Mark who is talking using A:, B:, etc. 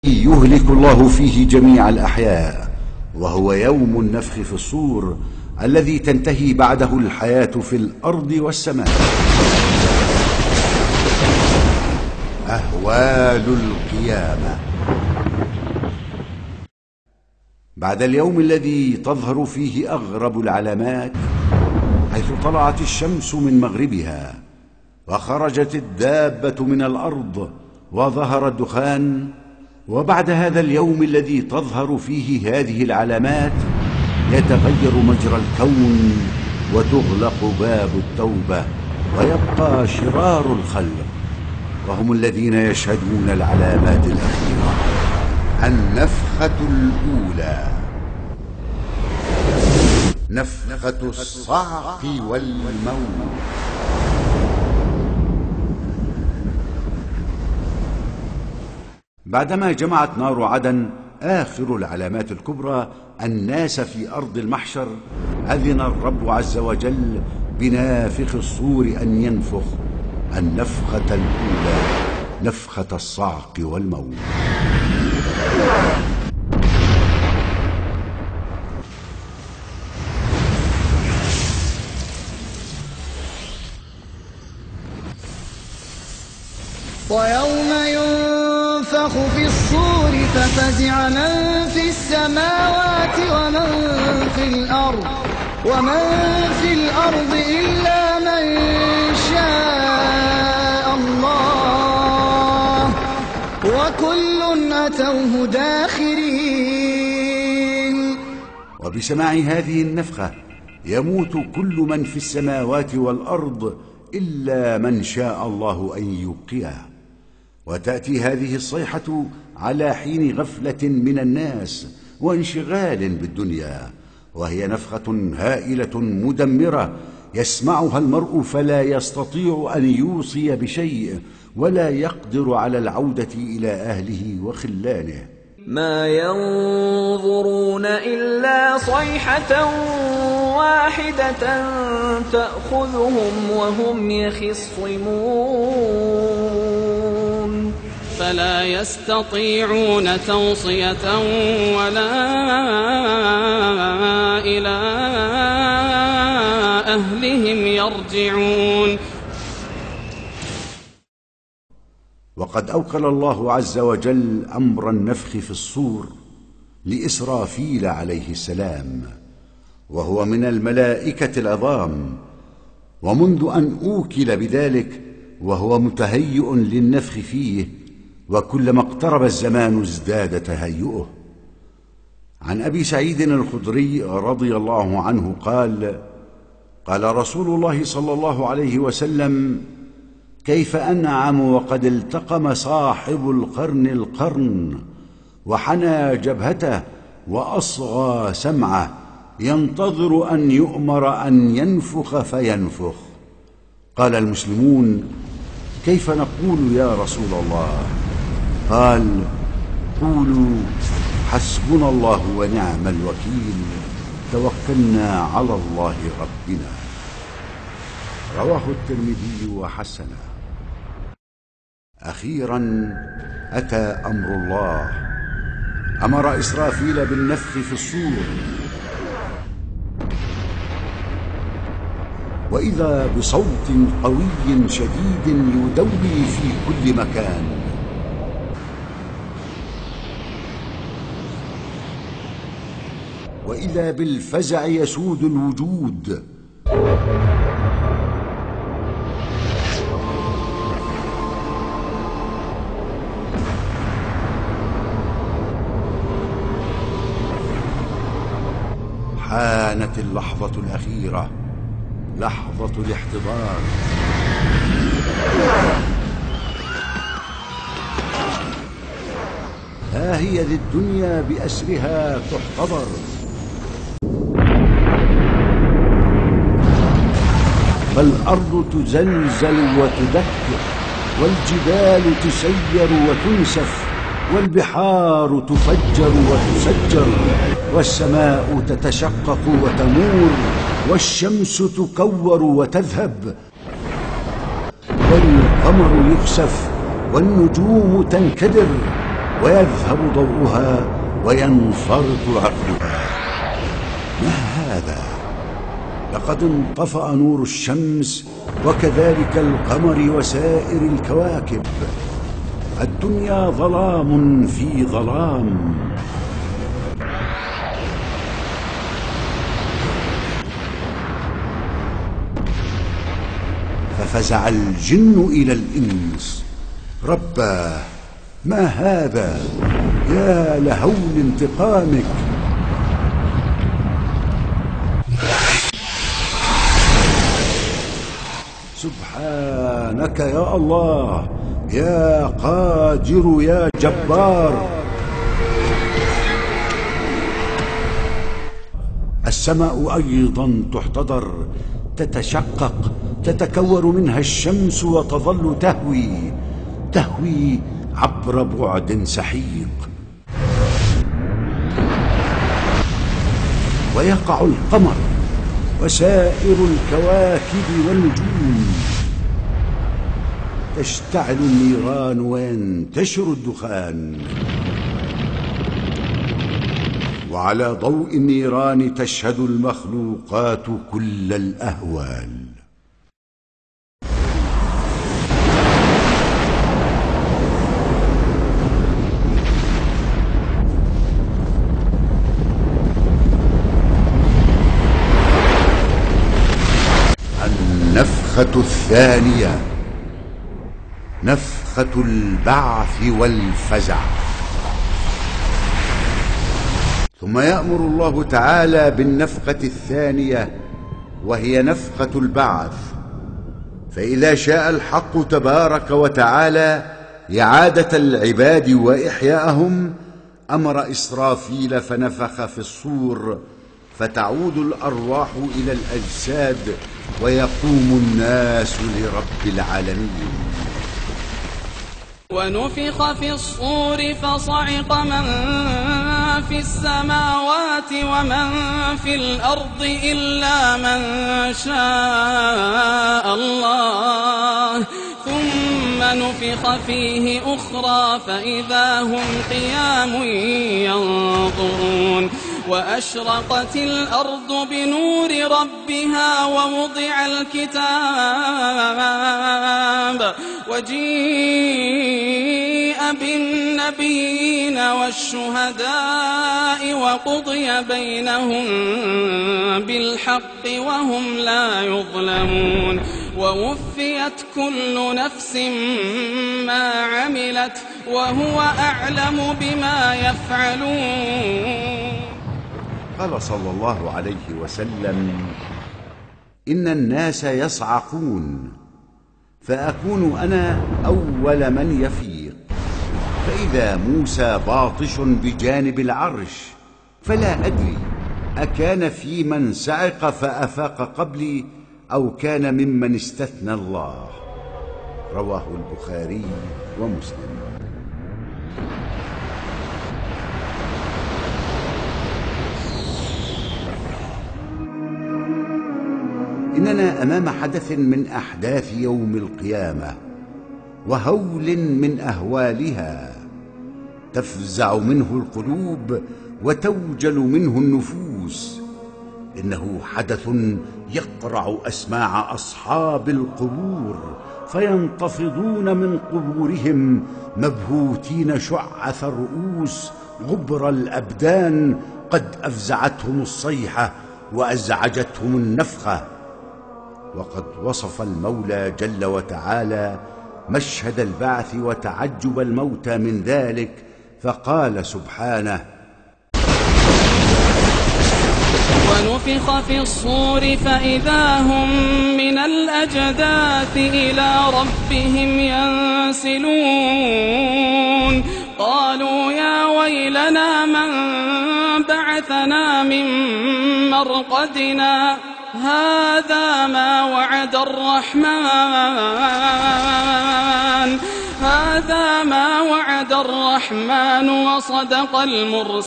A: يهلك الله فيه جميع الأحياء، وهو يوم النفخ في الصور الذي تنتهي بعده الحياة في الأرض والسماء. أهوال القيامة. بعد اليوم الذي تظهر فيه أغرب العلامات، حيث طلعت الشمس من مغربها وخرجت الدابة من الأرض وظهر الدخان، وبعد هذا اليوم الذي تظهر فيه هذه العلامات يتغير مجرى الكون وتغلق باب التوبة، ويبقى شرار الخلق وهم الذين يشهدون العلامات الأخيرة، النفخة الأولى، نفخة الصعق والموت. بعدما جمعت نار عدن آخر العلامات الكبرى الناس في أرض المحشر، أذن الرب عز وجل بنافخ الصور أن ينفخ النفخة الأولى، نفخة الصعق والموت.
B: ويوم ينفخ في الصور ففزع من في السماوات ومن في الأرض إلا من شاء الله، وكل أتوه داخرين.
A: وبسماع هذه النفخة يموت كل من في السماوات والأرض إلا من شاء الله أن يبقيه. وتأتي هذه الصيحة على حين غفلة من الناس وانشغال بالدنيا، وهي نفخة هائلة مدمرة يسمعها المرء فلا يستطيع أن يوصي بشيء ولا يقدر على العودة إلى أهله وخلانه.
C: ما ينظرون إلا صيحة واحدة تأخذهم وهم يخصمون،
D: فلا يستطيعون توصية ولا إلى أهلهم يرجعون.
A: وقد أوكل الله عز وجل أمر النفخ في الصور لإسرافيل عليه السلام، وهو من الملائكة العظام، ومنذ أن أوكل بذلك وهو متهيئ للنفخ فيه، وكلما اقترب الزمان ازداد تهيئه. عن أبي سعيد الخدري رضي الله عنه قال: قال رسول الله صلى الله عليه وسلم: كيف أنعم وقد التقم صاحب القرن وحنى جبهته وأصغى سمعه، ينتظر أن يؤمر أن ينفخ فينفخ. قال المسلمون: كيف نقول يا رسول الله؟ قال: قولوا حسبنا الله ونعم الوكيل، توكلنا على الله ربنا. رواه الترمذي وحسنه. أخيرا أتى أمر الله، أمر إسرافيل بالنفخ في الصور، وإذا بصوت قوي شديد يدوي في كل مكان، وإذا بالفزع يسود الوجود، حانت اللحظة الأخيرة، لحظة الاحتضار. ها هي ذي الدنيا بأسرها تحتضر، فالأرض تزلزل وتدك، والجبال تسير وتنسف، والبحار تفجر وتسجر، والسماء تتشقق وتمور، والشمس تكور وتذهب، والقمر يخسف، والنجوم تنكدر، ويذهب ضوءها وينفرط عقلها. ما هذا؟ لقد انطفأ نور الشمس وكذلك القمر وسائر الكواكب. الدنيا ظلام في ظلام. ففزع الجن إلى الإنس. رباه، ما هذا؟ يا لهول انتقامك. سبحانك يا الله، يا قادر يا جبار. السماء أيضا تحتضر، تتشقق، تتكور منها الشمس وتظل تهوي عبر بعد سحيق. ويقع القمر وسائر الكواكب والنجوم. تشتعل النيران وينتشر الدخان، وعلى ضوء النيران تشهد المخلوقات كل الأهوال. النفخة الثانية، نفخة البعث والفزع. ثم يأمر الله تعالى بالنفخة الثانية وهي نفخة البعث. فإذا شاء الحق تبارك وتعالى إعادة العباد وإحياءهم أمر إسرافيل فنفخ في الصور، فتعود الأرواح إلى الأجساد ويقوم الناس لرب العالمين.
D: ونفخ في الصور فصعق من في السماوات ومن في الأرض إلا من شاء الله، ثم نفخ فيه أخرى فإذا هم قيام ينظرون. وأشرقت الأرض بنور ربها ووضع الكتاب وجيء بالنبيين والشهداء وقضي بينهم بالحق وهم لا يظلمون. ووفيت كل نفس ما عملت وهو أعلم بما يفعلون.
A: قال صلى الله عليه وسلم: إن الناس يصعقون فأكون أنا أول من يفيق، فإذا موسى باطش بجانب العرش فلا أدري أكان في من صعق فأفاق قبلي أو كان ممن استثنى الله. رواه البخاري ومسلم. إننا أمام حدث من أحداث يوم القيامة وهول من أهوالها، تفزع منه القلوب وتوجل منه النفوس. إنه حدث يقرع أسماع أصحاب القبور فينتفضون من قبورهم مبهوتين شعث الرؤوس غبر الأبدان، قد أفزعتهم الصيحة وأزعجتهم النفخة. وقد وصف المولى جل وتعالى مشهد البعث وتعجب الموتى من ذلك، فقال سبحانه:
D: ونفخ في الصور فإذا هم من الأجداث إلى ربهم ينسلون. قالوا يا ويلنا من بعثنا من مرقدنا، هذا ما وعد الرحمن وصدق المرسلون.